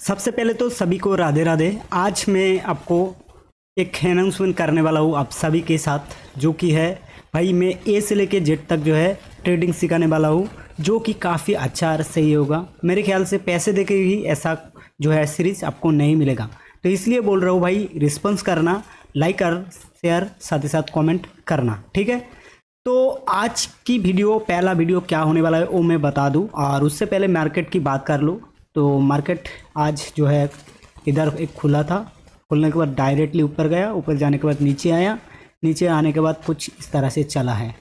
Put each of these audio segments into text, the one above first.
सबसे पहले तो सभी को राधे राधे। आज मैं आपको एक अनाउंसमेंट करने वाला हूँ आप सभी के साथ, जो कि है भाई मैं ए से लेके जेड तक जो है ट्रेडिंग सिखाने वाला हूँ, जो कि काफ़ी अच्छा और सही होगा। मेरे ख्याल से पैसे देके भी ऐसा जो है सीरीज आपको नहीं मिलेगा, तो इसलिए बोल रहा हूँ भाई रिस्पॉन्स करना, लाइक और शेयर, साथ ही साथ कमेंट करना, ठीक है। तो आज की वीडियो, पहला वीडियो क्या होने वाला है वो मैं बता दूं, और उससे पहले मार्केट की बात कर लूँ। तो मार्केट आज जो है इधर एक खुला था, खुलने के बाद डायरेक्टली ऊपर गया, ऊपर जाने के बाद नीचे आया, नीचे आने के बाद कुछ इस तरह से चला है।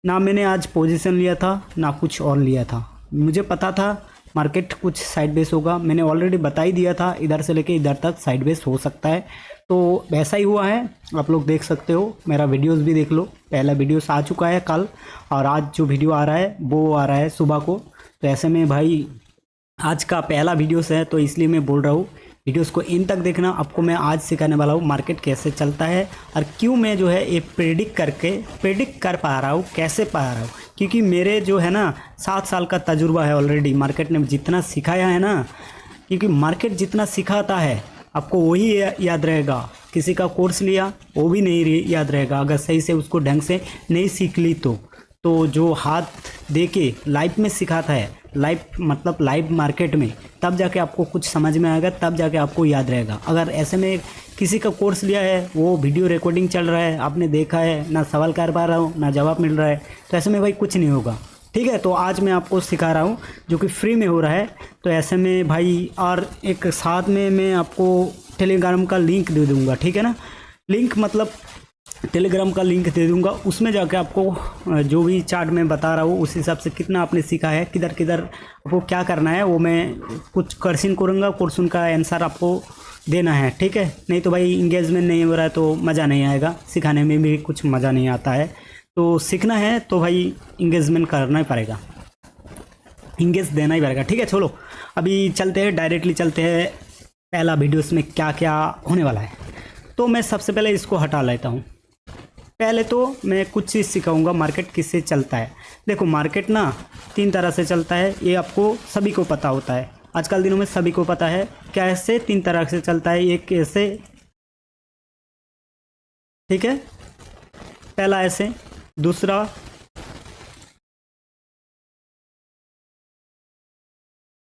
ना मैंने आज पोजीशन लिया था ना कुछ और लिया था, मुझे पता था मार्केट कुछ साइड बेस होगा, मैंने ऑलरेडी बता ही दिया था इधर से लेके इधर तक साइड बेस हो सकता है। तो वैसा ही हुआ है, आप लोग देख सकते हो, मेरा वीडियोस भी देख लो। पहला वीडियोस आ चुका है कल, और आज जो वीडियो आ रहा है वो आ रहा है सुबह को। तो ऐसे में भाई आज का पहला वीडियोस है, तो इसलिए मैं बोल रहा हूँ वीडियोस को इन तक देखना। आपको मैं आज सिखाने वाला हूँ मार्केट कैसे चलता है, और क्यों मैं जो है ये प्रेडिक्ट कर पा रहा हूँ, कैसे पा रहा हूँ, क्योंकि मेरे जो है ना 7 साल का तजुर्बा है ऑलरेडी। मार्केट ने जितना सिखाया है ना, क्योंकि मार्केट जितना सिखाता है आपको वही याद रहेगा। किसी का कोर्स लिया वो भी नहीं याद रहेगा अगर सही से उसको ढंग से नहीं सीख ली। तो जो हाथ दे के लाइव में सिखाता है, लाइव मतलब लाइव मार्केट में, तब जाके आपको कुछ समझ में आएगा, तब जाके आपको याद रहेगा। अगर ऐसे में किसी का कोर्स लिया है, वो वीडियो रिकॉर्डिंग चल रहा है, आपने देखा है, ना सवाल कर पा रहा हूँ ना जवाब मिल रहा है, तो ऐसे में भाई कुछ नहीं होगा, ठीक है। तो आज मैं आपको सिखा रहा हूँ जो कि फ्री में हो रहा है। तो ऐसे में भाई, और एक साथ में मैं आपको टेलीग्राम का लिंक दे दूँगा, ठीक है ना। लिंक मतलब टेलीग्राम का लिंक दे दूंगा, उसमें जाके आपको जो भी चार्ट में बता रहा हूँ उस हिसाब से कितना आपने सीखा है, किधर किधर आपको क्या करना है, वो मैं कुछ क्वेश्चन करूँगा, क्वेश्चन का आंसर आपको देना है, ठीक है। नहीं तो भाई इंगेजमेंट नहीं हो रहा है तो मज़ा नहीं आएगा, सिखाने में भी कुछ मज़ा नहीं आता है। तो सीखना है तो भाई इंगेजमेंट करना ही पड़ेगा, इंगेज देना ही पड़ेगा, ठीक है। चलो अभी चलते हैं, डायरेक्टली चलते हैं पहला वीडियोस में क्या क्या होने वाला है। तो मैं सबसे पहले इसको हटा लेता हूँ। पहले तो मैं कुछ चीज़ सिखाऊंगा मार्केट किससे चलता है। देखो मार्केट ना 3 तरह से चलता है, ये आपको सभी को पता होता है, आजकल दिनों में सभी को पता है कैसे 3 तरह से चलता है। एक ऐसे, ठीक है, पहला ऐसे, दूसरा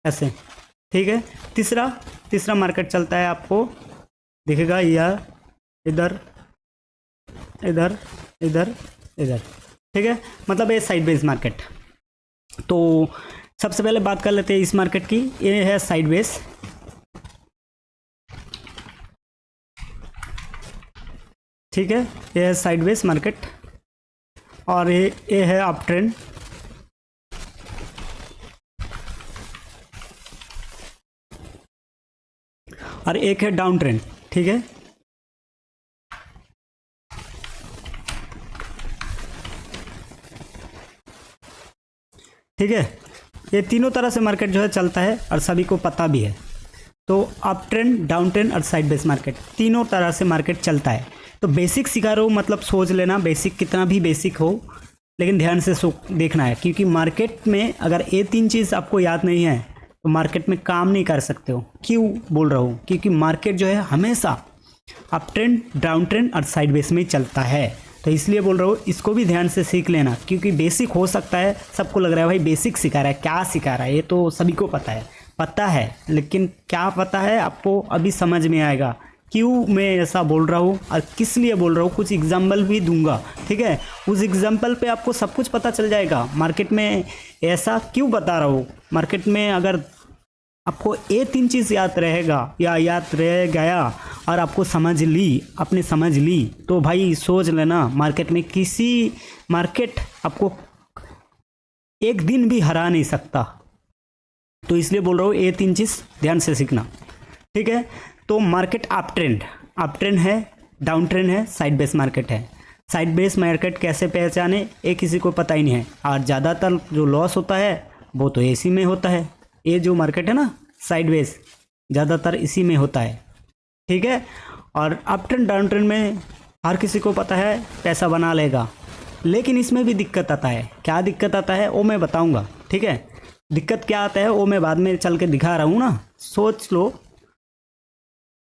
ऐसे, ठीक है, तीसरा मार्केट चलता है, आपको दिखेगा यार इधर इधर इधर इधर, ठीक है, मतलब ये साइड बेस मार्केट। तो सबसे पहले बात कर लेते हैं इस मार्केट की। ये है साइड बेस, ठीक है, ये है साइड बेस मार्केट, और ये है अप ट्रेंड, और एक है डाउन ट्रेंड, ठीक है। ठीक है, ये तीनों तरह से मार्केट जो है चलता है और सभी को पता भी है। तो अप ट्रेंड, डाउन ट्रेंड और साइड बेस मार्केट, तीनों तरह से मार्केट चलता है। तो बेसिक सिखा रहा हूँ, मतलब सोच लेना, बेसिक कितना भी बेसिक हो लेकिन ध्यान से देखना है, क्योंकि मार्केट में अगर ये 3 चीज़ आपको याद नहीं है तो मार्केट में काम नहीं कर सकते हो। क्यों बोल रहा हूँ, क्योंकि मार्केट जो है हमेशा अप ट्रेंड, डाउन ट्रेंड और साइड बेस में चलता है। तो इसलिए बोल रहा हूँ इसको भी ध्यान से सीख लेना, क्योंकि बेसिक हो सकता है सबको लग रहा है भाई बेसिक सिखा रहा है, क्या सिखा रहा है, ये तो सभी को पता है, लेकिन क्या पता है आपको अभी समझ में आएगा क्यों मैं ऐसा बोल रहा हूँ और किस लिए बोल रहा हूँ। कुछ एग्जाम्पल भी दूंगा, ठीक है, उस एग्जाम्पल पे आपको सब कुछ पता चल जाएगा मार्केट में ऐसा क्यों बता रहा हूँ। मार्केट में अगर आपको ये 3 चीज़ याद रहेगा या याद रह गया और आपको आपने समझ ली, तो भाई सोच लेना मार्केट में मार्केट आपको एक दिन भी हरा नहीं सकता। तो इसलिए बोल रहा हूँ ये 3 चीज़ ध्यान से सीखना, ठीक है। तो मार्केट अप ट्रेंड है, डाउन ट्रेंड है, साइड बेस मार्केट है। साइड बेस मार्केट कैसे पहचाने ये किसी को पता ही नहीं है, और ज़्यादातर जो लॉस होता है वो तो इसी में होता है। ये जो मार्केट है ना साइड बेस, ज़्यादातर इसी में होता है, ठीक है। और अप ट्रेंड, डाउन ट्रेंड में हर किसी को पता है पैसा बना लेगा, लेकिन इसमें भी दिक्कत आता है। क्या दिक्कत आता है वो मैं बताऊंगा, ठीक है। दिक्कत क्या आता है वो मैं बाद में चल के दिखा रहा हूँ ना, सोच लो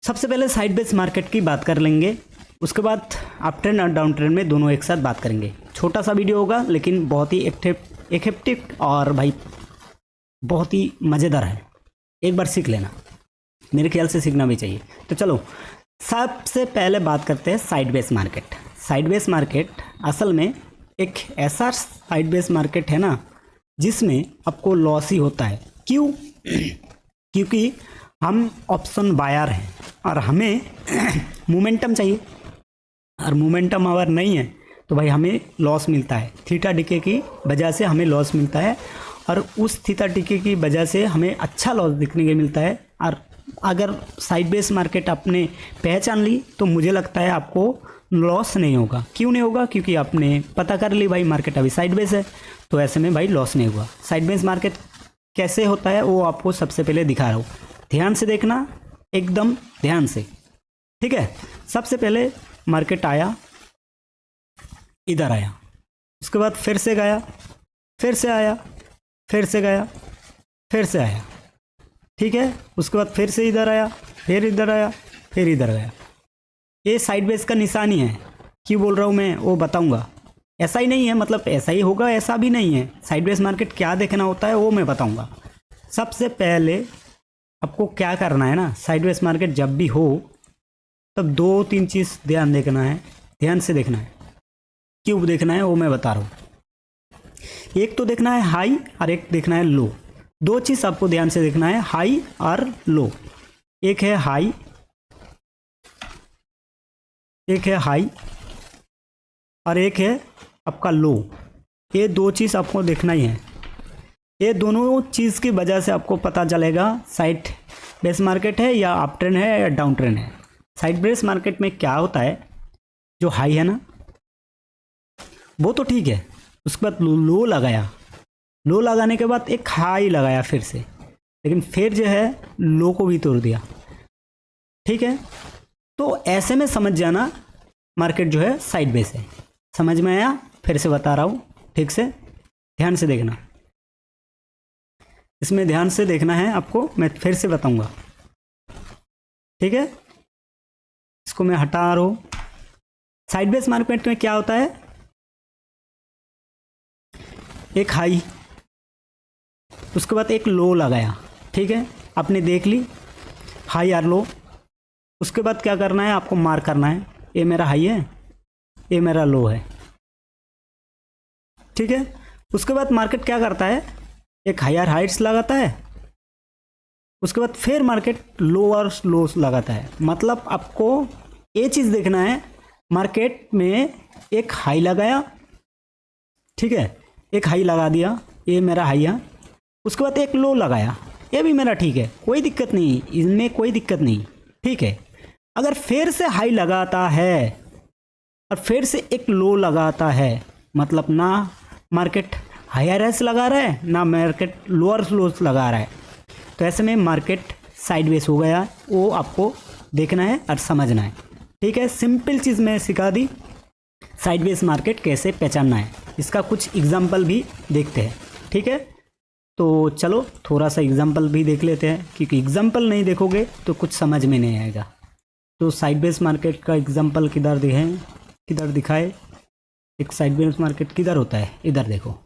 सबसे पहले साइड बेस मार्केट की बात कर लेंगे, उसके बाद अप ट्रेंड और डाउन ट्रेंड में दोनों एक साथ बात करेंगे। छोटा सा वीडियो होगा लेकिन बहुत ही इफेक्टिव और भाई बहुत ही मज़ेदार है, एक बार सीख लेना, मेरे ख्याल से सीखना भी चाहिए। तो चलो सबसे पहले बात करते हैं side base market. Side base market असल में एक ऐसा साइड बेस मार्केट है ना जिसमें आपको लॉस ही होता है। क्यों? क्योंकि हम ऑप्शन बायर हैं और हमें मोमेंटम चाहिए, और मोमेंटम अगर नहीं है तो भाई हमें लॉस मिलता है। थीटा डीके की वजह से हमें लॉस मिलता है, और उस थीटा डीके की वजह से हमें अच्छा लॉस दिखने को मिलता है। और अगर साइड बेस मार्केट आपने पहचान ली तो मुझे लगता है आपको लॉस नहीं होगा। क्यों नहीं होगा? क्योंकि आपने पता कर ली भाई मार्केट अभी साइड बेस है, तो ऐसे में भाई लॉस नहीं हुआ। साइड बेस मार्केट कैसे होता है वो आपको सबसे पहले दिखा रहा हूँ, ध्यान से देखना, एकदम ध्यान से, ठीक है। सबसे पहले मार्केट आया, इधर आया, उसके बाद फिर से गया, फिर से आया, फिर से गया, फिर से आया, ठीक है। उसके बाद फिर से इधर आया, फिर इधर आया, फिर इधर गया। ये साइड बेस का निशानी है। क्यों बोल रहा हूँ मैं वो बताऊंगा। ऐसा ही नहीं है, मतलब ऐसा ही होगा ऐसा भी नहीं है। साइड बेस मार्केट क्या देखना होता है वो मैं बताऊंगा। सबसे पहले आपको क्या करना है ना, साइड बेस मार्केट जब भी हो तब 2-3 चीज़ ध्यान देखना है, ध्यान से देखना है। क्यों देखना है वो मैं बता रहा हूँ। एक तो देखना है हाई और एक देखना है लो। 2 चीज़ आपको ध्यान से देखना है, हाई और लो। एक है हाई, एक है हाई और एक है आपका लो। ये 2 चीज़ आपको देखना ही है। ये दोनों चीज़ की वजह से आपको पता चलेगा साइड बेस मार्केट है या अप ट्रेंड है या डाउन ट्रेंड है। साइड बेस मार्केट में क्या होता है, जो हाई है ना वो तो ठीक है, उसके बाद लो लगाया, लो लगाने के बाद एक हाई लगाया फिर से, लेकिन फिर जो है लो को भी तोड़ दिया, ठीक है। तो ऐसे में समझ जाना मार्केट जो है साइड बेस है। समझ में आया? फिर से बता रहा हूँ, ठीक से ध्यान से देखना। इसमें ध्यान से देखना है आपको, मैं फिर से बताऊंगा, ठीक है। इसको मैं हटा रहा हूँ। साइड बेस मार्केट में क्या होता है, एक हाई, उसके बाद एक लो लगाया, ठीक है, आपने देख ली हाई और लो। उसके बाद क्या करना है, आपको मार्क करना है, ये मेरा हाई है, ये मेरा लो है, ठीक है। उसके बाद मार्केट क्या करता है, एक हायर हाइट्स लगाता है, उसके बाद फिर मार्केट लोअर लोस लगाता है। मतलब आपको ये चीज़ देखना है, मार्केट में एक हाई लगाया, ठीक है, एक हाई लगा दिया, ये मेरा हाई है। उसके बाद एक लो लगाया, ये भी मेरा ठीक है, कोई दिक्कत नहीं, इनमें कोई दिक्कत नहीं, ठीक है। अगर फिर से हाई लगाता है और फिर से एक लो लगाता है, मतलब ना मार्केट हायर हाइस लगा रहा है ना मार्केट लोअर लोस लगा रहा है, तो ऐसे में मार्केट साइड वेज हो गया। वो आपको देखना है और समझना है, ठीक है। सिंपल चीज़ मैं सिखा दी, साइड वेज मार्केट कैसे पहचानना है। इसका कुछ एग्जाम्पल भी देखते हैं, ठीक है। तो चलो थोड़ा सा एग्जाम्पल भी देख लेते हैं, क्योंकि एग्जाम्पल नहीं देखोगे तो कुछ समझ में नहीं आएगा। तो साइड बेस मार्केट का एग्जाम्पल किधर दिखाएं, किधर दिखाए, एक साइड बेस मार्केट किधर होता है, इधर देखो।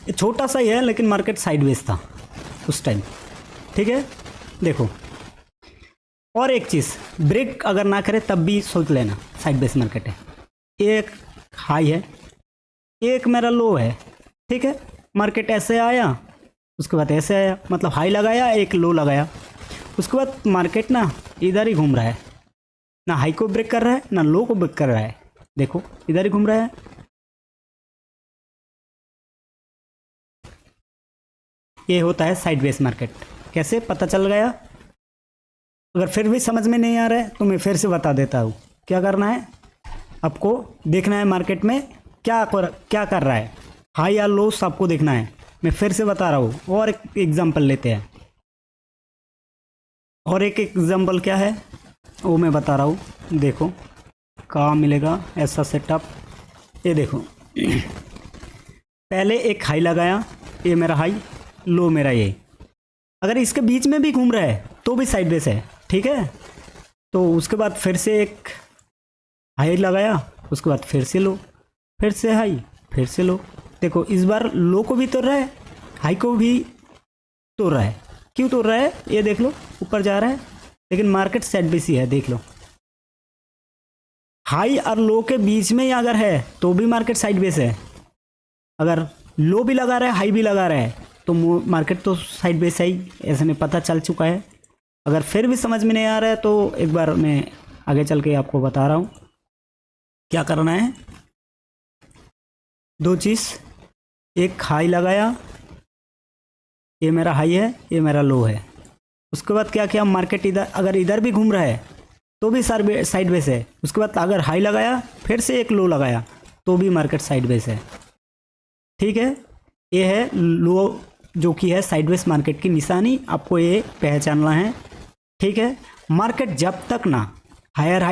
ये छोटा सा ही है लेकिन मार्केट साइड बेस था उस टाइम, ठीक है। देखो, और एक चीज़, ब्रेक अगर ना करे तब भी सोच लेना साइड बेस मार्केट है। एक हाई है, एक मेरा लो है, ठीक है। मार्केट ऐसे आया, उसके बाद ऐसे आया, मतलब हाई लगाया, एक लो लगाया, उसके बाद मार्केट ना इधर ही घूम रहा है, ना हाई को ब्रेक कर रहा है ना लो को ब्रेक कर रहा है। देखो इधर ही घूम रहा है। ये होता है साइड बेस मार्केट। कैसे पता चल गया? अगर फिर भी समझ में नहीं आ रहा है तो मैं फिर से बता देता हूँ। क्या करना है, आपको देखना है मार्केट में क्या कर रहा है, हाई या लो आपको देखना है। मैं फिर से बता रहा हूँ, और एक एग्जांपल लेते हैं। और एक एग्जांपल क्या है वो मैं बता रहा हूँ। देखो कहाँ मिलेगा ऐसा सेटअप, ये देखो पहले एक हाई लगाया, ये मेरा हाई, लो मेरा ये। अगर इसके बीच में भी घूम रहा है तो भी साइडवेज है, ठीक है। तो उसके बाद फिर से एक हाई लगाया, उसके बाद फिर से लो, फिर से हाई, फिर से लो। देखो इस बार लो को भी तोड़ रहा है, हाई को भी तोड़ रहा है। क्यों तोड़ रहा है ये देख लो, ऊपर जा रहा है लेकिन मार्केट साइडवेज ही है, देख लो। हाई और लो के बीच में ही अगर है तो भी मार्केट साइडवेज है। अगर लो भी लगा रहा है, हाई भी लगा रहा है, तो मार्केट तो साइडवेज है ही, ऐसे में पता चल चुका है। अगर फिर भी समझ में नहीं आ रहा है तो एक बार मैं आगे चल के आपको बता रहा हूँ क्या करना है। दो चीज़, एक हाई लगाया, ये मेरा हाई है, ये मेरा लो है। उसके बाद क्या किया, मार्केट इधर अगर इधर भी घूम रहा है तो भी साइडवेज है। उसके बाद अगर हाई लगाया, फिर से एक लो लगाया, तो भी मार्केट साइडवेज है, ठीक है। ये है लो जो कि है साइडवेज मार्केट की निशानी, आपको ये पहचानना है, ठीक है। मार्केट जब तक ना हायर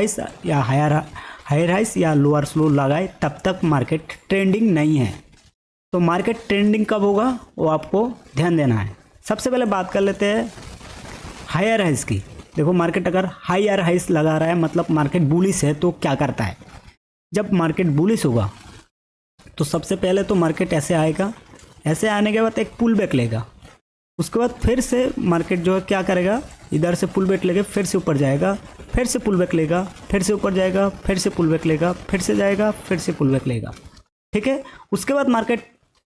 हाइस या लोअर स्लो लगाए तब तक मार्केट ट्रेंडिंग नहीं है। तो मार्केट ट्रेंडिंग कब होगा वो आपको ध्यान देना है। सबसे पहले बात कर लेते हैं हायर हाइस की। देखो मार्केट अगर हायर हाइस लगा रहा है मतलब मार्केट बुलिश है, तो क्या करता है, जब मार्केट बुलिश होगा तो सबसे पहले तो मार्केट ऐसे आएगा, ऐसे आने के बाद एक पुल बैक लेगा। उसके बाद फिर से मार्केट जो है क्या करेगा, इधर से पुल बैक लेके फिर से ऊपर जाएगा, फिर से पुल बैक लेगा, फिर से ऊपर जाएगा, फिर से पुल बैक लेगा, फिर से जाएगा, फिर से पुल बैक लेगा, ठीक है। उसके बाद मार्केट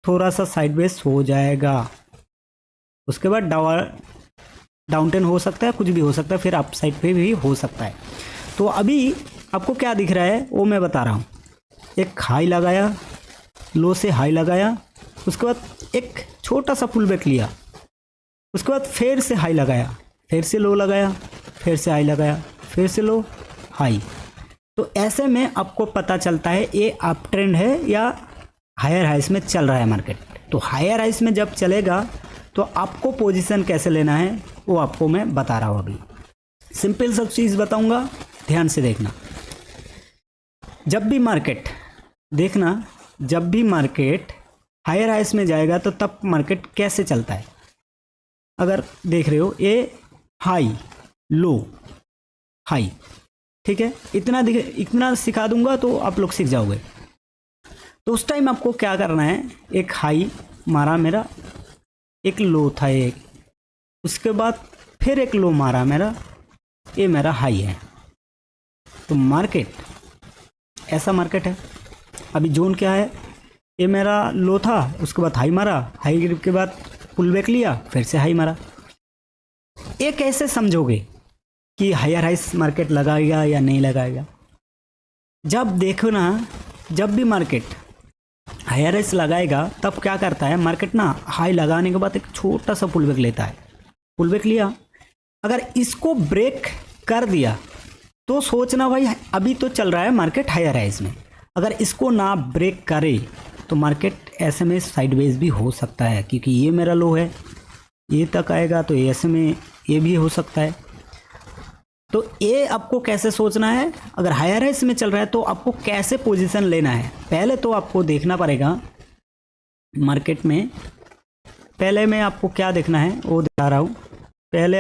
थोड़ा सा साइडवेज हो जाएगा, उसके बाद डाउन टेन हो सकता है, कुछ भी हो सकता है, फिर अप साइड पे भी हो सकता है। तो अभी आपको क्या दिख रहा है वो मैं बता रहा हूँ। एक हाई लगाया, लो से हाई लगाया, उसके बाद एक छोटा सा पुल बैक लिया, उसके बाद फिर से हाई लगाया, फिर से लो लगाया, फिर से हाई लगाया, फिर से लो, हाई। तो ऐसे में आपको पता चलता है ये अप ट्रेंड है या हायर हाइस में चल रहा है मार्केट। तो हायर हाइस में जब चलेगा तो आपको पोजीशन कैसे लेना है वो आपको मैं बता रहा हूँ। अभी सिंपल सब चीज़ बताऊंगा, ध्यान से देखना। जब भी मार्केट देखना, जब भी मार्केट हायर हाइस में जाएगा तो तब मार्केट कैसे चलता है। अगर देख रहे हो ये हाई लो हाई, ठीक है, इतना सिखा दूंगा तो आप लोग सीख जाओगे। तो उस टाइम आपको क्या करना है, एक हाई मारा मेरा, एक लो था एक, उसके बाद फिर एक लो मारा मेरा, ये मेरा हाई है। तो मार्केट ऐसा मार्केट है। अभी जोन क्या है, ये मेरा लो था, उसके बाद हाई मारा, हाई के बाद पुल बैक लिया, फिर से हाई मारा। ये कैसे समझोगे कि हायर हाइस मार्केट लगाएगा या नहीं लगाएगा। जब देखो ना, जब भी मार्केट हायर हाइस लगाएगा तब क्या करता है मार्केट ना, हाई लगाने के बाद एक छोटा सा पुल बैक लेता है। पुल बैक लिया, अगर इसको ब्रेक कर दिया तो सोचना भाई अभी तो चल रहा है मार्केट हायर हाइस में। अगर इसको ना ब्रेक करे तो मार्केट ऐसे में साइडवेज भी हो सकता है, क्योंकि ये मेरा लो है, ये तक आएगा तो ऐसे में ये भी हो सकता है। तो ये आपको कैसे सोचना है, अगर हायर हाइस में चल रहा है तो आपको कैसे पोजीशन लेना है। पहले तो आपको देखना पड़ेगा मार्केट में, पहले मैं आपको क्या देखना है वो दिखा रहा हूँ। पहले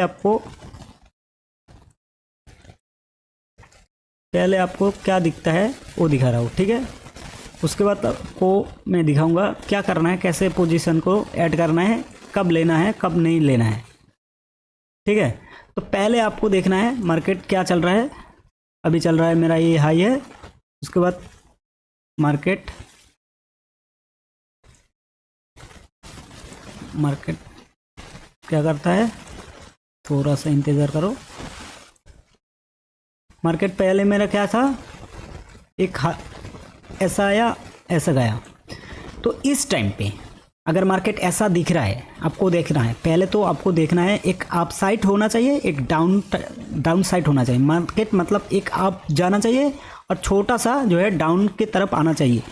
आपको क्या दिखता है वो दिखा रहा हूँ, ठीक है। उसके बाद आपको मैं दिखाऊंगा क्या करना है, कैसे पोजीशन को ऐड करना है, कब लेना है कब नहीं लेना है, ठीक है। तो पहले आपको देखना है मार्केट क्या चल रहा है। अभी चल रहा है मेरा ये हाई है, उसके बाद मार्केट क्या करता है, थोड़ा सा इंतज़ार करो। मार्केट पहले मेरा क्या था, एक ऐसा आया ऐसा गया। तो इस टाइम पे अगर मार्केट ऐसा दिख रहा है, आपको देखना है, पहले तो आपको देखना है एक अप साइड होना चाहिए, एक डाउन साइड होना चाहिए। मार्केट मतलब एक अप जाना चाहिए और छोटा सा जो है डाउन की तरफ आना चाहिए,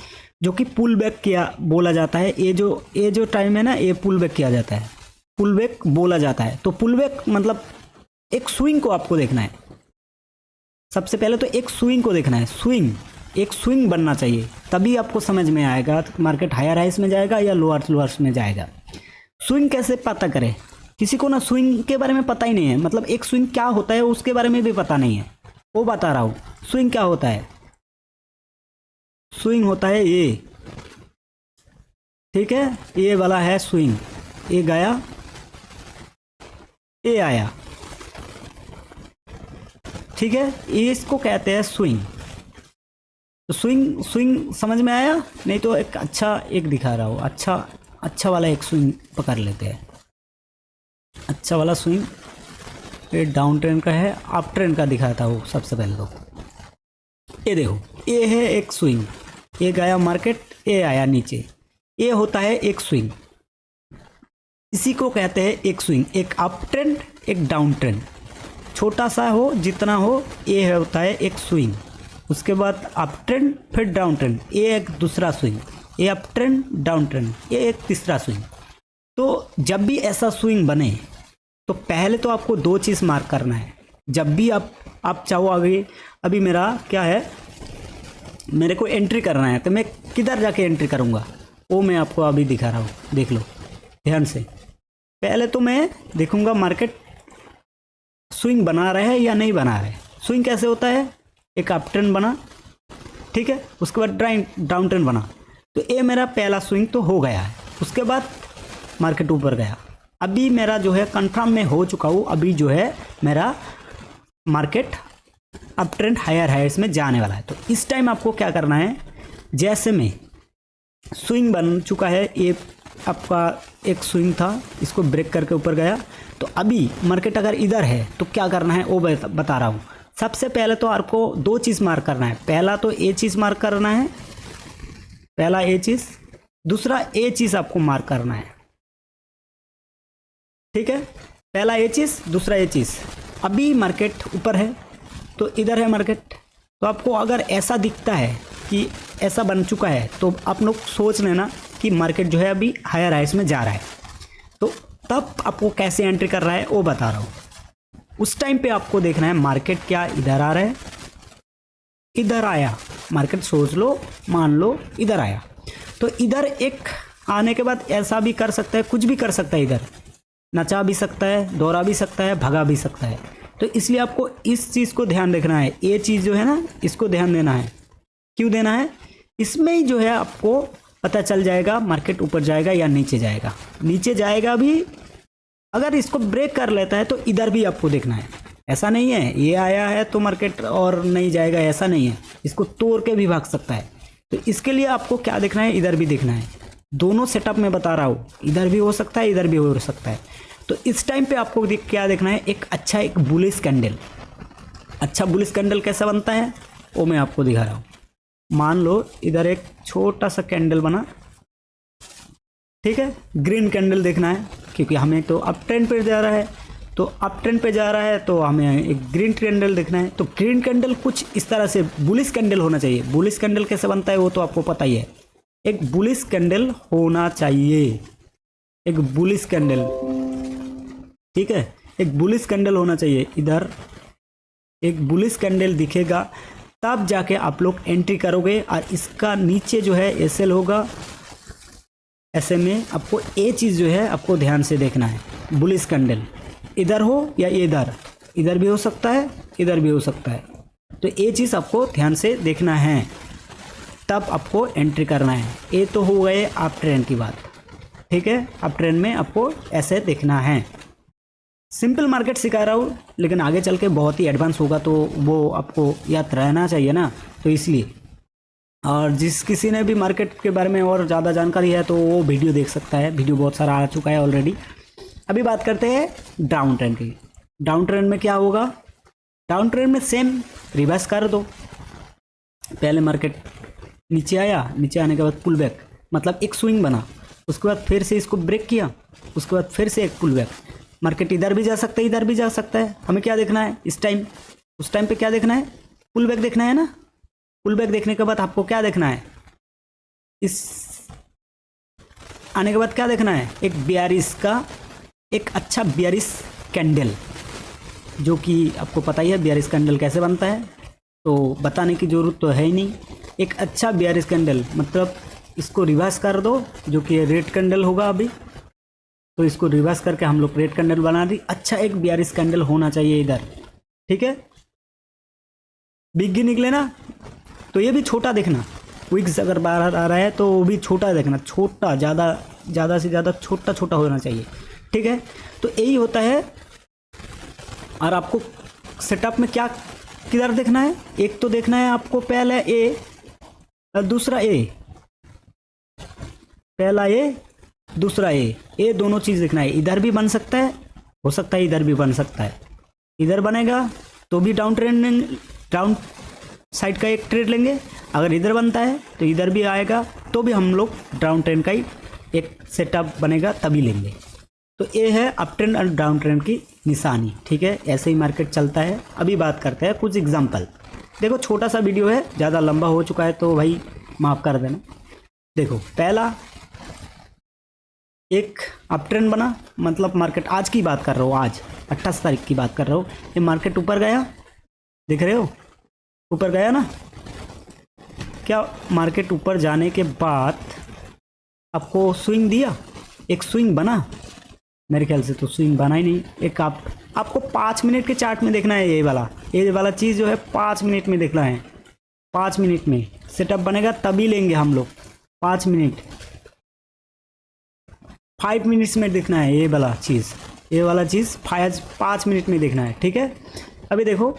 जो कि पुल बैक किया बोला जाता है। ये जो टाइम है ना, ये पुल बैक किया जाता है, पुल बैक बोला जाता है। तो पुल बैक मतलब एक स्विंग को आपको देखना है। सबसे पहले तो एक स्विंग को देखना है, स्विंग एक स्विंग बनना चाहिए, तभी आपको समझ में आएगा मार्केट हायर हाइस में जाएगा या लोअर लोअर्स में जाएगा। स्विंग कैसे पता करें? किसी को ना स्विंग के बारे में पता ही नहीं है, मतलब एक स्विंग क्या होता है उसके बारे में भी पता नहीं है, वो बता रहा हूँ। स्विंग क्या होता है? स्विंग होता है ये, ठीक है, ये वाला है स्विंग। ये गया, ये आया, ठीक है, ये इसको कहते हैं स्विंग। तो स्विंग स्विंग समझ में आया? नहीं तो एक अच्छा एक दिखा रहा हूँ, अच्छा वाला एक स्विंग पकड़ लेते हैं। अच्छा वाला स्विंग, ये डाउन ट्रेंड का है, अप ट्रेंड का दिखाता हूँ सबसे पहले तो। ये देखो, ये है एक स्विंग, ये गया मार्केट, ये आया नीचे, ये होता है एक स्विंग। इसी को कहते हैं एक स्विंग, एक अप ट्रेंड एक डाउन ट्रेंड, छोटा सा हो जितना हो, ये होता है एक स्विंग। उसके बाद अप ट्रेंड फिर डाउन ट्रेंड, ये एक दूसरा स्विंग, ये अप ट्रेंड डाउन ट्रेंड, ये एक तीसरा स्विंग। तो जब भी ऐसा स्विंग बने तो पहले तो आपको दो चीज़ मार्क करना है। जब भी आप चाहो आगे, अभी मेरा क्या है, मेरे को एंट्री करना है तो मैं किधर जाके एंट्री करूँगा वो मैं आपको अभी दिखा रहा हूँ, देख लो ध्यान से। पहले तो मैं देखूँगा मार्केट स्विंग बना रहा है या नहीं बना रहा है। स्विंग कैसे होता है? एक अप ट्रेंड बना, ठीक है, उसके बाद डाउन ट्रेंड बना, तो ये मेरा पहला स्विंग तो हो गया है। उसके बाद मार्केट ऊपर गया, अभी मेरा जो है कंफर्म में हो चुका हूँ, अभी जो है मेरा market up trend higher highs में जाने वाला है। तो इस टाइम आपको क्या करना है, जैसे में स्विंग बन चुका है, ये आपका एक स्विंग था, इसको ब्रेक करके ऊपर गया, तो अभी मार्केट अगर इधर है तो क्या करना है वो बता रहा हूँ। सबसे पहले तो आपको दो चीज़ मार्क करना है। पहला तो ये चीज़ मार्क करना है, पहला ये चीज़, दूसरा ये चीज़ आपको मार्क करना है, ठीक है, पहला ये चीज़ दूसरा ये चीज़। अभी मार्केट ऊपर है तो इधर है मार्केट, तो आपको अगर ऐसा दिखता है कि ऐसा बन चुका है तो आप लोग सोच लेना कि मार्केट जो है अभी हायर हाइस में जा रहा है। तो तब आपको कैसे एंट्री कर रहा है वो बता रहा हूँ। उस टाइम पे आपको देखना है मार्केट क्या इधर आ रहा है, इधर आया मार्केट, सोच लो मान लो इधर आया, तो इधर एक आने के बाद ऐसा भी कर सकता है, कुछ भी कर सकता है, इधर नचा भी सकता है, दौड़ा भी सकता है, भगा भी सकता है। तो इसलिए आपको इस चीज़ को ध्यान रखना है, ये चीज़ जो है ना इसको ध्यान देना है। क्यों देना है? इसमें ही जो है आपको पता चल जाएगा मार्केट ऊपर जाएगा या नीचे जाएगा। नीचे जाएगा भी, अगर इसको ब्रेक कर लेता है तो इधर भी आपको देखना है। ऐसा नहीं है ये आया है तो मार्केट और नहीं जाएगा, ऐसा नहीं है, इसको तोड़ के भी भाग सकता है। तो इसके लिए आपको क्या देखना है, इधर भी देखना है। दोनों सेटअप में बता रहा हूँ, इधर भी हो सकता है, इधर भी हो सकता है। तो इस टाइम पे आपको क्या देखना है, एक बुलिश कैंडल। अच्छा बुलिश कैंडल कैसा बनता है वो मैं आपको दिखा रहा हूँ। मान लो इधर एक छोटा सा कैंडल बना, ठीक है, ग्रीन कैंडल देखना है क्योंकि हमें तो अप ट्रेंड पे जा रहा है, तो अप ट्रेंड पे जा रहा है तो हमें एक ग्रीन कैंडल देखना है। तो ग्रीन कैंडल कुछ इस तरह से बुलिश कैंडल होना चाहिए। बुलिश कैंडल कैसे बनता है वो तो आपको पता ही है, एक बुलिश कैंडल होना चाहिए, एक बुलिश कैंडल, ठीक है, एक बुलिश कैंडल होना चाहिए। इधर एक बुलिश कैंडल दिखेगा तब जाके आप लोग एंट्री करोगे, और इसका नीचे जो है एसएल होगा। ऐसे में आपको ये चीज़ जो है आपको ध्यान से देखना है, बुलिश कैंडल इधर हो या इधर, इधर भी हो सकता है, इधर भी हो सकता है। तो ये चीज़ आपको ध्यान से देखना है, तब आपको एंट्री करना है। ये तो हो गए अप ट्रेंड की बात, ठीक है, अप ट्रेंड में आपको ऐसे देखना है। सिंपल मार्केट सिखा रहा हूँ, लेकिन आगे चल के बहुत ही एडवांस होगा तो वो आपको याद रहना चाहिए ना, तो इसलिए। और जिस किसी ने भी मार्केट के बारे में और ज़्यादा जानकारी है तो वो वीडियो देख सकता है, वीडियो बहुत सारा आ चुका है ऑलरेडी। अभी बात करते हैं डाउन ट्रेंड की। डाउन ट्रेंड में क्या होगा, डाउन ट्रेंड में सेम रिवर्स कर दो। पहले मार्केट नीचे आया, नीचे आने के बाद पुल बैक, मतलब एक स्विंग बना, उसके बाद फिर से इसको ब्रेक किया, उसके बाद फिर से एक पुल बैक। मार्केट इधर भी जा सकता है, इधर भी जा सकता है। हमें क्या देखना है इस टाइम, उस टाइम पे क्या देखना है, पुल बैक देखना है ना। पुल बैक देखने के बाद आपको क्या देखना है, इस आने के बाद क्या देखना है, एक बियरिश का, एक अच्छा बियरिश कैंडल, जो कि आपको पता ही है बियरिश कैंडल कैसे बनता है। तो बताने की ज़रूरत तो है ही नहीं। एक अच्छा बियरिश कैंडल, मतलब इसको रिवर्स कर दो, जो कि रेड कैंडल होगा अभी, तो इसको रिवर्स करके हम लोग रेड कैंडल बना दी। अच्छा एक बियरिश कैंडल होना चाहिए इधर, ठीक है। बिग ही निकले ना, तो ये भी छोटा देखना। विक्स अगर बाहर आ रहा है तो वो भी छोटा देखना, छोटा, ज़्यादा से ज़्यादा छोटा छोटा होना चाहिए, ठीक है। तो यही होता है। और आपको सेटअप में क्या किधर देखना है, एक तो देखना है आपको पहले ए और दूसरा ए, पहला ए दूसरा ए दोनों चीज़ देखना है। इधर भी बन सकता है, हो सकता है इधर भी बन सकता है। इधर बनेगा तो भी डाउन ट्रेंड, डाउन साइड का एक ट्रेड लेंगे। अगर इधर बनता है तो इधर भी आएगा, तो भी हम लोग डाउन ट्रेंड का ही एक सेटअप बनेगा तभी लेंगे। तो ये है अप ट्रेंड और डाउन ट्रेंड की निशानी, ठीक है। ऐसे ही मार्केट चलता है। अभी बात करते हैं कुछ एग्जांपल। देखो छोटा सा वीडियो है, ज़्यादा लंबा हो चुका है तो भाई माफ़ कर देना। देखो पहला एक अप ट्रेंड बना, मतलब मार्केट आज की बात कर रहा हूँ, आज 28 तारीख की बात कर रहा हूँ। ये मार्केट ऊपर गया, दिख रहे हो, ऊपर गया ना। क्या मार्केट ऊपर जाने के बाद आपको स्विंग दिया, एक स्विंग बना? मेरे ख्याल से तो स्विंग बना ही नहीं। एक आपको 5 मिनट के चार्ट में देखना है, ये वाला चीज़ जो है 5 मिनट में देखना है। 5 मिनट में सेटअप बनेगा तभी लेंगे हम लोग। 5 मिनट, 5 मिनट्स में देखना है ये वाला चीज़, 5 मिनट में देखना है, ठीक है। अभी देखो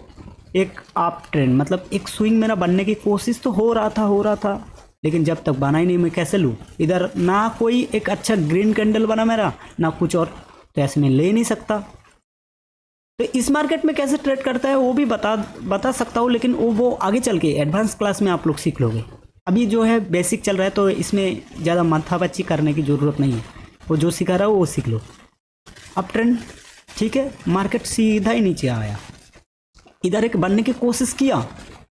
एक अप ट्रेंड, मतलब एक स्विंग मेरा बनने की कोशिश तो हो रहा था, लेकिन जब तक बना ही नहीं मैं कैसे लूँ? इधर ना कोई एक अच्छा ग्रीन कैंडल बना मेरा, ना कुछ और, तो ऐसे में ले ही नहीं सकता। तो इस मार्केट में कैसे ट्रेड करता है वो भी बता सकता हूँ, लेकिन वो आगे चल के एडवांस क्लास में आप लोग सीख लोगे। अभी जो है बेसिक चल रहा है तो इसमें ज़्यादा माथापच्ची करने की ज़रूरत नहीं है। वो जो सिखा रहा हो वो सीख लो। अप ट्रेंड, ठीक है। मार्केट सीधा ही नीचे आया, इधर एक बनने की कोशिश किया,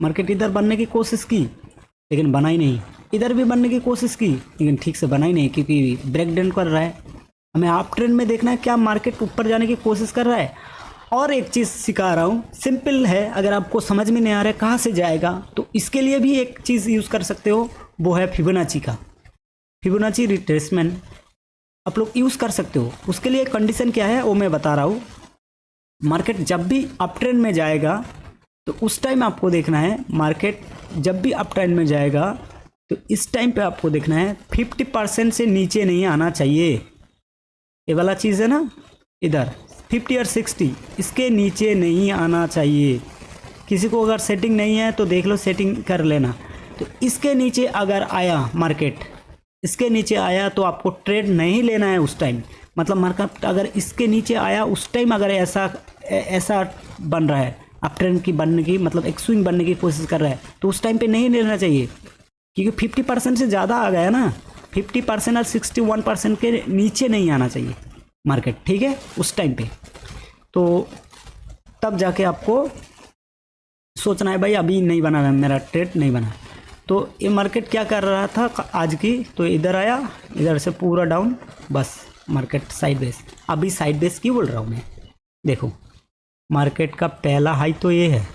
मार्केट इधर बनने की कोशिश की लेकिन बना ही नहीं। इधर भी बनने की कोशिश की लेकिन ठीक से बना ही नहीं, क्योंकि ब्रेक डाउन कर रहा है। हमें अप ट्रेंड में देखना है क्या मार्केट ऊपर जाने की कोशिश कर रहा है। और एक चीज़ सिखा रहा हूँ, सिंपल है, अगर आपको समझ में नहीं आ रहा है कहाँ से जाएगा तो इसके लिए भी एक चीज़ यूज़ कर सकते हो, वो है फिबोनाची का, फिबोनाची रिट्रेसमेंट आप लोग यूज़ कर सकते हो। उसके लिए कंडीशन क्या है वो मैं बता रहा हूँ। मार्केट जब भी अप ट्रेंड में जाएगा तो उस टाइम आपको देखना है, मार्केट जब भी अप ट्रेंड में जाएगा तो इस टाइम पे आपको देखना है 50% से नीचे नहीं आना चाहिए। ये वाला चीज़ है ना, इधर 50 और 60 इसके नीचे नहीं आना चाहिए। किसी को अगर सेटिंग नहीं है तो देख लो, सेटिंग कर लेना। तो इसके नीचे अगर आया मार्केट, इसके नीचे आया तो आपको ट्रेड नहीं लेना है उस टाइम। मतलब मार्केट अगर इसके नीचे आया उस टाइम, अगर ऐसा बन रहा है अप ट्रेंड की बनने की, मतलब एक स्विंग बनने की कोशिश कर रहा है, तो उस टाइम पे नहीं लेना चाहिए, क्योंकि 50% से ज़्यादा आ गया ना। 50% और 61% के नीचे नहीं आना चाहिए मार्केट, ठीक है, उस टाइम पे। तो तब जाके आपको सोचना है भाई अभी नहीं बना, मेरा ट्रेड नहीं बना। तो ये मार्केट क्या कर रहा था आज की, तो इधर आया, इधर से पूरा डाउन, बस मार्केट साइड बेस। अभी साइड बेस क्यों बोल रहा हूँ मैं? देखो मार्केट का पहला हाई तो ये है,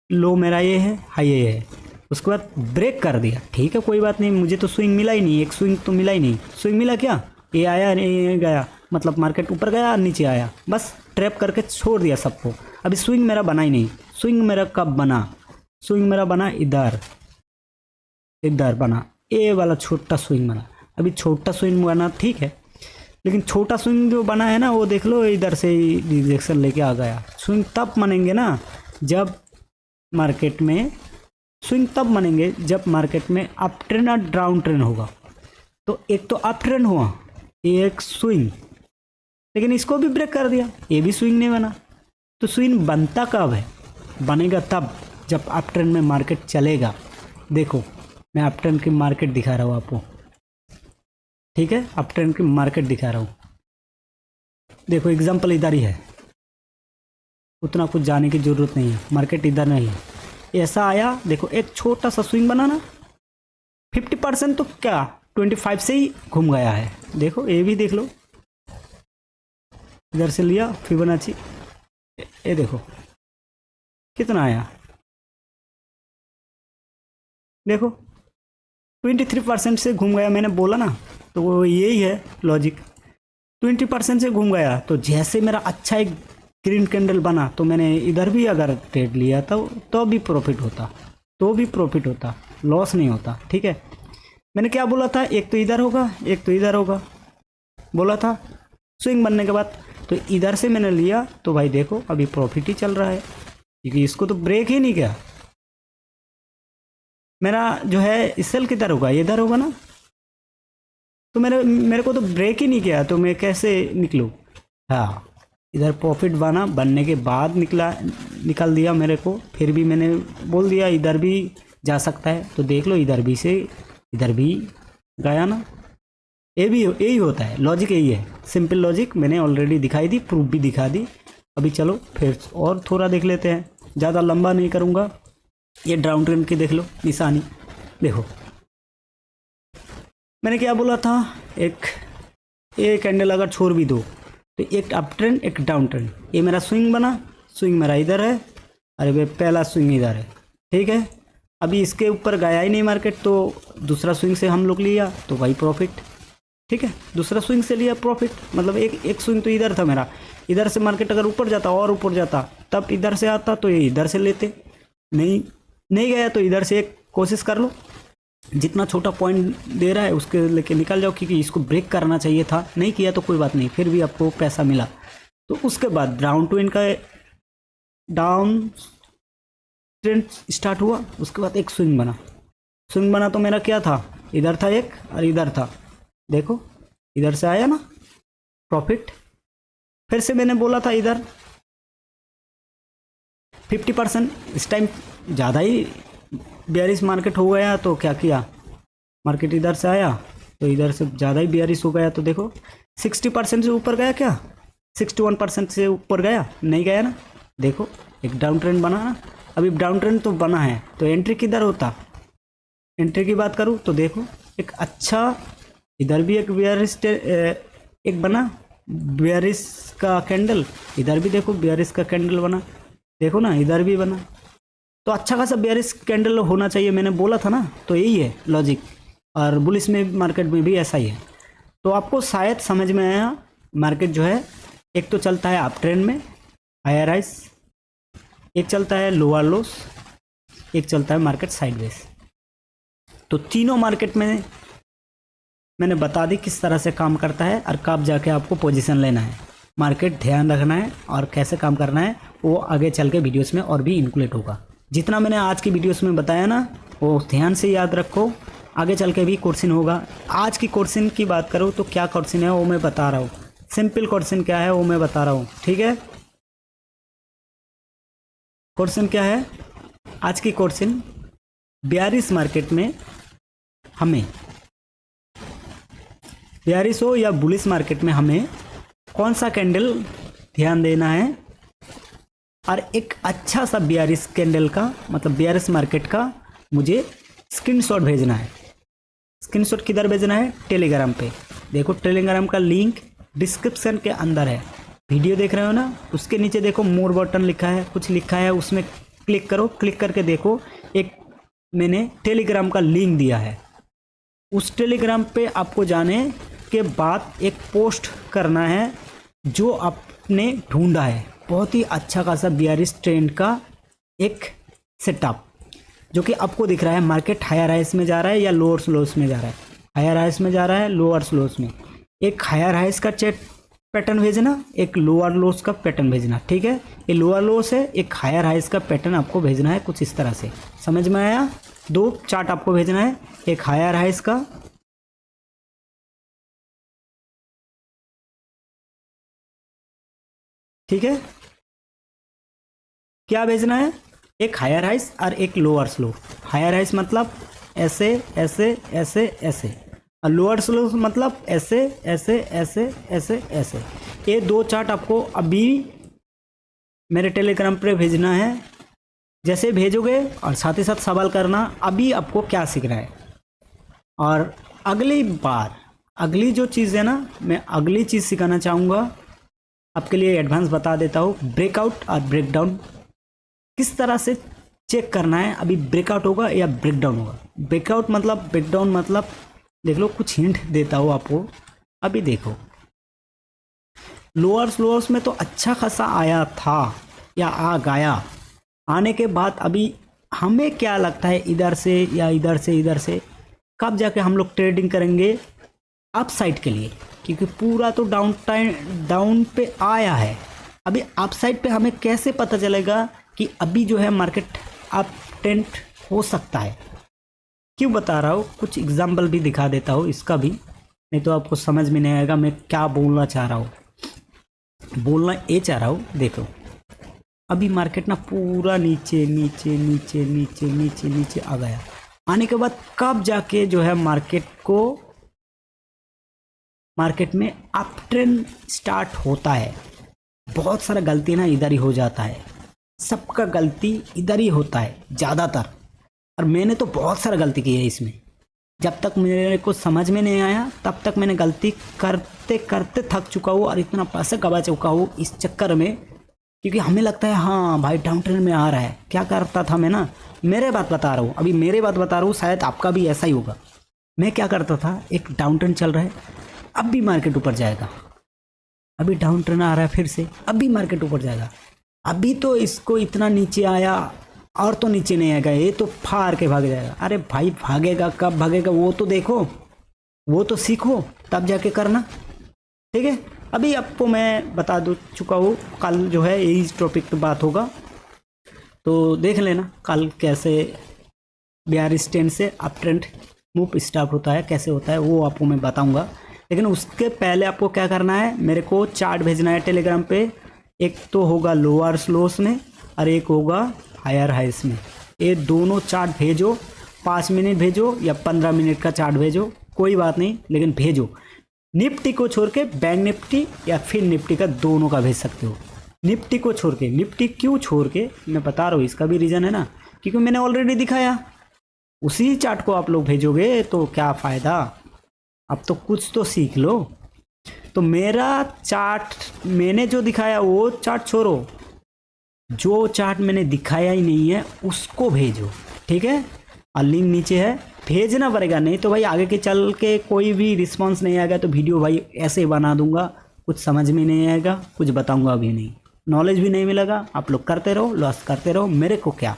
लो मेरा ये है, हाई ये है, उसके बाद ब्रेक कर दिया, ठीक है कोई बात नहीं, मुझे तो स्विंग मिला ही नहीं, एक स्विंग तो मिला ही नहीं। स्विंग मिला क्या? ये आया ये गया, मतलब मार्केट ऊपर गया नीचे आया, बस ट्रैप करके छोड़ दिया सबको। अभी स्विंग मेरा बना ही नहीं। स्विंग मेरा कब बना? स्विंग मेरा बना इधर, इधर बना, ये वाला छोटा स्विंग बना। अभी छोटा स्विंग बना ठीक है, लेकिन छोटा स्विंग जो बना है ना वो देख लो, इधर से रिजेक्शन लेके आ गया। स्विंग तब बनेंगे ना जब मार्केट में, स्विंग तब बनेंगे जब मार्केट में अप ट्रेंड और डाउन ट्रेंड होगा। तो एक तो अप ट्रेंड हुआ, एक स्विंग, लेकिन इसको भी ब्रेक कर दिया, ये भी स्विंग नहीं बना। तो स्विंग बनता कब है? बनेगा तब जब अप ट्रेंड में मार्केट चलेगा। देखो मैं अप ट्रेंड की मार्केट दिखा रहा हूँ आपको, ठीक है, अप ट्रेंड की मार्केट दिखा रहा हूँ। देखो एग्जांपल इधर ही है, उतना कुछ जाने की ज़रूरत नहीं है, मार्केट इधर नहीं है। ऐसा आया, देखो एक छोटा सा स्विंग बना ना, 50% तो क्या 25 से ही घूम गया है। देखो ये भी देख लो, इधर से लिया फिबोनाची, ये देखो कितना आया, देखो 23% से घूम गया, मैंने बोला ना, तो वो यही है लॉजिक। 20% से घूम गया, तो जैसे मेरा अच्छा एक ग्रीन कैंडल बना तो मैंने इधर भी अगर ट्रेड लिया तो भी प्रॉफिट होता, लॉस नहीं होता। ठीक है, मैंने क्या बोला था, एक तो इधर होगा एक तो इधर होगा, बोला था स्विंग बनने के बाद। तो इधर से मैंने लिया तो भाई देखो अभी प्रॉफिट ही चल रहा है, क्योंकि इसको तो ब्रेक ही नहीं किया। मेरा जो है सेल किधर होगा, इधर होगा ना, तो मेरे को तो ब्रेक ही नहीं किया, तो मैं कैसे निकलूँ। हाँ, इधर प्रॉफिट बना, बनने के बाद निकाल दिया मेरे को। फिर भी मैंने बोल दिया इधर भी जा सकता है, तो देख लो इधर भी गया ना। ये भी यही होता है, लॉजिक यही है, सिंपल लॉजिक मैंने ऑलरेडी दिखाई दी, प्रूफ भी दिखा दी। अभी चलो फिर और थोड़ा देख लेते हैं, ज़्यादा लंबा नहीं करूँगा। ये डाउन ट्रेंड की देख लो निशानी, देखो मैंने क्या बोला था, एक कैंडल अगर छोड़ भी दो तो एक अप ट्रेंड एक डाउन ट्रेंड, ये मेरा स्विंग बना, स्विंग मेरा इधर है, अरे भाई पहला स्विंग इधर है। ठीक है, अभी इसके ऊपर गया ही नहीं मार्केट, तो दूसरा स्विंग से हम लोग लिया तो भाई प्रॉफिट। ठीक है, दूसरा स्विंग से लिया प्रॉफिट, मतलब एक स्विंग तो इधर था मेरा, इधर से मार्केट अगर ऊपर जाता और ऊपर जाता तब इधर से आता तो ये इधर से लेते, नहीं गया तो इधर से एक कोशिश कर लो, जितना छोटा पॉइंट दे रहा है उसके लेके निकल जाओ, क्योंकि इसको ब्रेक करना चाहिए था, नहीं किया तो कोई बात नहीं, फिर भी आपको पैसा मिला। तो उसके बाद डाउन ट्रेंड स्टार्ट हुआ, उसके बाद एक स्विंग बना तो मेरा क्या था, इधर था एक और इधर था, देखो इधर से आया ना प्रॉफिट। फिर से मैंने बोला था इधर 50%, इस टाइम ज़्यादा ही बेयरिश मार्केट हो गया, तो क्या किया, मार्केट इधर से आया तो इधर से ज़्यादा ही बेयरिश हो गया, तो देखो 60% से ऊपर गया, क्या 61% से ऊपर गया, नहीं गया ना। देखो एक डाउन ट्रेंड बना ना, अभी डाउन ट्रेंड तो बना है, तो एंट्री किधर होता, एंट्री की बात करूँ तो देखो एक अच्छा, इधर भी एक बेयरिश एक बना बेयरिश का कैंडल, इधर भी देखो बेयरिश का कैंडल बना, देखो ना इधर भी बना, तो अच्छा खासा बेयरिश कैंडल होना चाहिए, मैंने बोला था ना। तो यही है लॉजिक, और बुलिश में मार्केट में भी ऐसा ही है। तो आपको शायद समझ में आया, मार्केट जो है एक तो चलता है अप ट्रेंड में हायर हाइस, एक चलता है लोअर लॉस, एक चलता है मार्केट साइडवेज। तो तीनों मार्केट में मैंने बता दी किस तरह से काम करता है और कब जाके आपको पोजीशन लेना है, मार्केट ध्यान रखना है और कैसे काम करना है, वो आगे चल के वीडियोस में और भी इंक्लूड होगा। जितना मैंने आज की वीडियोस में बताया ना वो ध्यान से याद रखो, आगे चल के भी क्वेश्चन होगा। आज की क्वेश्चन की बात करूँ तो क्या क्वेश्चन है वो मैं बता रहा हूँ, सिंपल क्वेश्चन क्या है वो मैं बता रहा हूँ। ठीक है, क्वेश्चन क्या है आज की क्वेश्चन, बेयरिश मार्केट में हमें, बेयरिश हो या बुलिश मार्केट में हमें कौन सा कैंडल ध्यान देना है, और एक अच्छा सा बेयरिश कैंडल का मतलब बेयरिश मार्केट का मुझे स्क्रीनशॉट भेजना है। स्क्रीनशॉट किधर भेजना है, टेलीग्राम पे, देखो टेलीग्राम का लिंक डिस्क्रिप्शन के अंदर है, वीडियो देख रहे हो ना, उसके नीचे देखो मोर बटन लिखा है, कुछ लिखा है, उसमें क्लिक करो, क्लिक करके देखो एक मैंने टेलीग्राम का लिंक दिया है। उस टेलीग्राम पे आपको जाने के बाद एक पोस्ट करना है जो आपने ढूंढा है, बहुत ही अच्छा खासा बेयरिश ट्रेंड का एक सेटअप, जो कि आपको दिख रहा है मार्केट हायर हाइस में जा रहा है या लोअर लोस में जा रहा है, हायर हाइस में जा रहा है लोअर लोस में, एक हायर हाइस का पैटर्न भेजना, एक लोअर लोस का पैटर्न भेजना। ठीक है, ये लोअर लोस है, एक हायर हाइस का पैटर्न आपको भेजना है, कुछ इस तरह से, समझ में आया। दो चार्ट आपको भेजना है, एक हायर हाइस का, ठीक है, क्या भेजना है, एक हायर हाइस और एक लोअर स्लो। हायर हाइस मतलब ऐसे ऐसे ऐसे ऐसे, और लोअर स्लो मतलब ऐसे ऐसे ऐसे ऐसे ऐसे। ये दो चार्ट आपको अभी मेरे टेलीग्राम पे भेजना है। जैसे भेजोगे और साथ ही साथ सवाल करना अभी आपको क्या सीखना है, और अगली बार अगली जो चीज़ है ना, मैं अगली चीज़ सिखाना चाहूँगा आपके लिए, एडवांस बता देता हूँ, ब्रेकआउट और ब्रेकडाउन किस तरह से चेक करना है अभी ब्रेकआउट होगा या ब्रेकडाउन होगा। ब्रेकडाउन मतलब देख लो, कुछ हिंट देता हूँ आपको। अभी देखो लोअर्स में तो अच्छा खासा आया था या आ गया, आने के बाद अभी हमें क्या लगता है इधर से या इधर से कब जाके हम लोग ट्रेडिंग करेंगे अप साइड के लिए, क्योंकि पूरा तो डाउन पे आया है। अभी अप साइड पे हमें कैसे पता चलेगा कि अभी जो है मार्केट अप ट्रेंड हो सकता है। क्यों बता रहा हूँ, कुछ एग्जाम्पल भी दिखा देता हूँ इसका भी, नहीं तो आपको समझ में नहीं आएगा मैं क्या बोलना चाह रहा हूँ। बोलना ये चाह रहा हूँ, देखो अभी मार्केट ना पूरा नीचे आ गया, आने के बाद कब जाके जो है मार्केट में अप ट्रेंड स्टार्ट होता है। बहुत सारा गलती ना इधर ही हो जाता है, सबका गलती इधर ही होता है ज़्यादातर, और मैंने तो बहुत सारा गलती की है इसमें। जब तक मेरे को समझ में नहीं आया तब तक मैंने गलती करते करते थक चुका हूँ और इतना पैसा गवा चुका हूँ इस चक्कर में, क्योंकि हमें लगता है हाँ भाई डाउन ट्रेंड में आ रहा है। क्या करता था मैं ना, मेरे बात बता रहा हूँ, शायद आपका भी ऐसा ही होगा। मैं क्या करता था, एक डाउन ट्रेंड चल रहा है, अब भी मार्केट ऊपर जाएगा, अभी डाउन ट्रेंड आ रहा है फिर से, अब भी मार्केट ऊपर जाएगा, अभी तो इसको इतना नीचे आया और तो नीचे नहीं आएगा, ये तो फाड़ के भाग जाएगा। अरे भाई भागेगा, कब भागेगा वो तो देखो, वो तो सीखो, तब जाके करना, ठीक है। अभी आपको मैं बता चुका हूँ, कल जो है यही टॉपिक पे बात होगा, तो देख लेना कल कैसे बेयरिश ट्रेंड से अप ट्रेंड मूव स्टार्ट होता है, कैसे होता है वो आपको मैं बताऊंगा। लेकिन उसके पहले आपको क्या करना है, मेरे को चार्ट भेजना है टेलीग्राम पे। एक तो होगा लोअर स्लोस में और एक होगा हायर हाइस में। ये दोनों चार्ट भेजो, 5 मिनट भेजो या 15 मिनट का चार्ट भेजो, कोई बात नहीं, लेकिन भेजो। निफ्टी को छोड़ के बैंक निफ्टी या फिर निफ्टी का दोनों का भेज सकते हो। निफ्टी को छोड़ के, निफ्टी क्यों छोड़ के मैं बता रहा हूँ, इसका भी रीज़न है ना, क्योंकि मैंने ऑलरेडी दिखाया। उसी चार्ट को आप लोग भेजोगे तो क्या फ़ायदा, अब तो कुछ तो सीख लो। तो मेरा चार्ट मैंने जो दिखाया वो चार्ट छोड़ो, जो चार्ट मैंने दिखाया ही नहीं है उसको भेजो, ठीक है। और लिंक नीचे है, भेजना पड़ेगा, नहीं तो भाई आगे के चल के कोई भी रिस्पांस नहीं आएगा तो वीडियो भाई ऐसे ही बना दूंगा, कुछ समझ में नहीं आएगा, कुछ बताऊंगा भी नहीं, नॉलेज भी नहीं मिलेगा। आप लोग करते रहो, लॉस करते रहो, मेरे को क्या।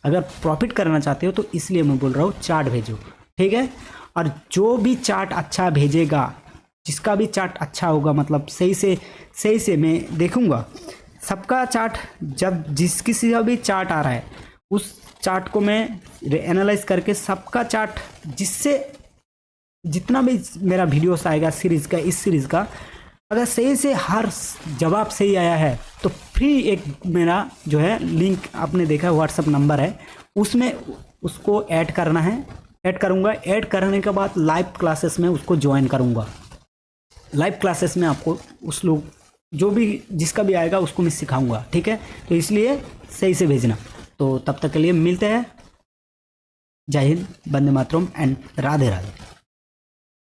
अगर प्रॉफिट करना चाहते हो तो इसलिए मैं बोल रहा हूँ चार्ट भेजो, ठीक है। और जो भी चार्ट अच्छा भेजेगा, जिसका भी चार्ट अच्छा होगा, मतलब सही से मैं देखूंगा सबका चार्ट। जब किसी का भी चार्ट आ रहा है उस चार्ट को मैं एनालाइज करके सबका चार्ट, जिससे जितना भी मेरा वीडियोस आएगा सीरीज़ का, इस सीरीज़ का अगर सही से हर जवाब सही आया है तो फ्री एक मेरा जो है लिंक आपने देखा व्हाट्सअप नंबर है, उसमें उसको ऐड करना है, ऐड करूँगा। ऐड करने के बाद लाइव क्लासेस में उसको ज्वाइन करूँगा। लाइव क्लासेस में आपको उस लोग जो भी जिसका भी आएगा उसको मैं सिखाऊंगा, ठीक है। तो इसलिए सही से भेजना। तो तब तक के लिए मिलते हैं। जय हिंद, वंदे मातरम एंड राधे राधे।